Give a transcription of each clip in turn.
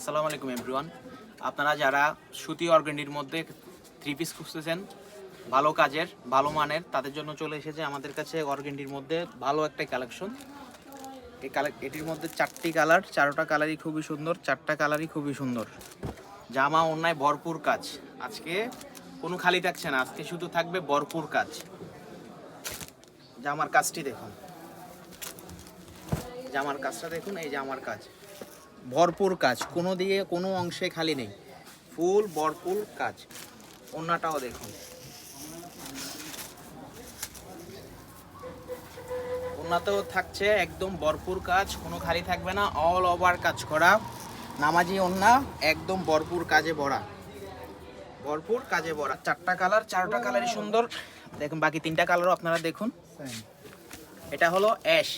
আসসালামু আলাইকুম এভরিওয়ান। আপনারা যারা সুতি অর্গানডির মধ্যে থ্রি পিস খুঁজতেছেন ভালো কাজের ভালো মানের, তাদের জন্য চলে এসেছে আমাদের কাছে অর্গানডির মধ্যে ভালো একটা কালেকশন। এটির মধ্যে চারটি কালার, চারোটা কালারই খুবই সুন্দর, চারটা কালারই খুবই সুন্দর। জামা ওড়নায় ভরপুর কাজ, আজকে কোনো খালি থাকছে না, আজকে শুধু থাকবে ভরপুর কাজ। জামার কাজটি দেখুন, জামার কাজটা দেখুন, এই জামার কাজ ভরপুর কাজ, কোনো দিকে কোনো অংশে খালি নেই, ফুল ভরপুর কাজ। ওড়নাটাও দেখুন, ওড়নাতেও থাকছে একদম ভরপুর কাজ, কোনো খালি থাকবে না, অল ওভার কাজ করা নামাজি ওড়না, একদম ভরপুর কাজে ভরা, ভরপুর কাজে ভরা। চারটা কালার, চারটা কালারই সুন্দর। দেখুন বাকি তিনটা কালারও আপনারা দেখুন। এটা হলো অ্যাশ,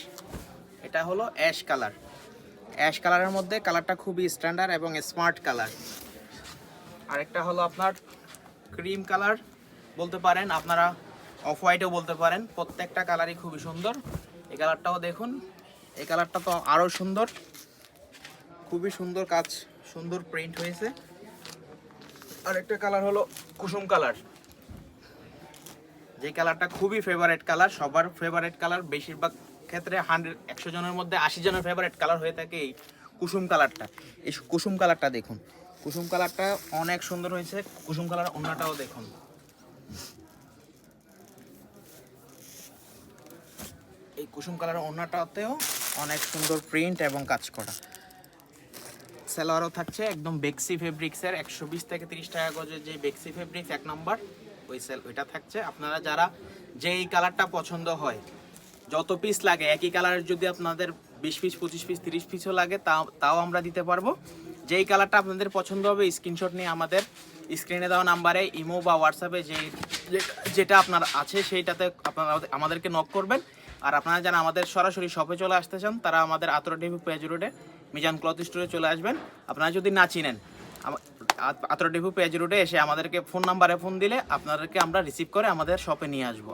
এটা হলো অ্যাশ কালার। অ্যাশ কালারের মধ্যে কালারটা খুবই স্ট্যান্ডার্ড এবং স্মার্ট কালার। আরেকটা হলো আপনার ক্রিম কালার বলতে পারেন, আপনারা অফ হোয়াইটও বলতে পারেন, প্রত্যেকটা কালারই খুবই সুন্দর। এই কালারটাও দেখুন, এই কালারটা তো আরও সুন্দর, খুবই সুন্দর কাজ, সুন্দর প্রিন্ট হয়েছে। আরেকটা কালার হলো কুসুম কালার, যে কালারটা খুবই ফেভারিট কালার, সবার ফেভারিট কালার। বেশিরভাগ ক্ষেত্রে 100 জনের মধ্যে 80 জনের ফেভারিট কালার হয়ে থাকে এই কুসুম কালারটা। এই কুসুম কালারটা দেখুন, কুসুম কালারটা অনেক সুন্দর হয়েছে। কুসুম কালার ওড়নাটাও দেখুন, এই কুসুম কালার ওড়নাটাতেও অনেক সুন্দর প্রিন্ট এবং কাজ করা। সেলোয়ারও থাকছে একদম বেক্সি ফেব্রিক্সের, 120 থেকে 30 টাকা গজের যে বেক্সি ফেব্রিক্স 1 নম্বর, ওইটা থাকছে। আপনারা যারা যেই কালারটা পছন্দ হয়, যত পিস লাগে একই কালারের, যদি আপনাদের 20 পিস 25 পিস 30 পিসও লাগে তাও আমরা দিতে পারবো। যেই কালারটা আপনাদের পছন্দ হবে স্ক্রিনশট নিয়ে আমাদের স্ক্রিনে দেওয়া নাম্বারে ইমো বা হোয়াটসঅ্যাপে যেটা আপনার আছে সেইটাতে আপনারা আমাদেরকে নক করবেন। আর আপনারা যারা আমাদের সরাসরি শপে চলে আসতে চান, তারা আমাদের আতরা ডিপু পেজ রোডে মিজান ক্লথ স্টোরে চলে আসবেন। আপনারা যদি না চিনেন, আতরা ডিপু পেজ রোডে এসে আমাদেরকে ফোন নাম্বারে ফোন দিলে আপনাদেরকে আমরা রিসিভ করে আমাদের শপে নিয়ে আসবো।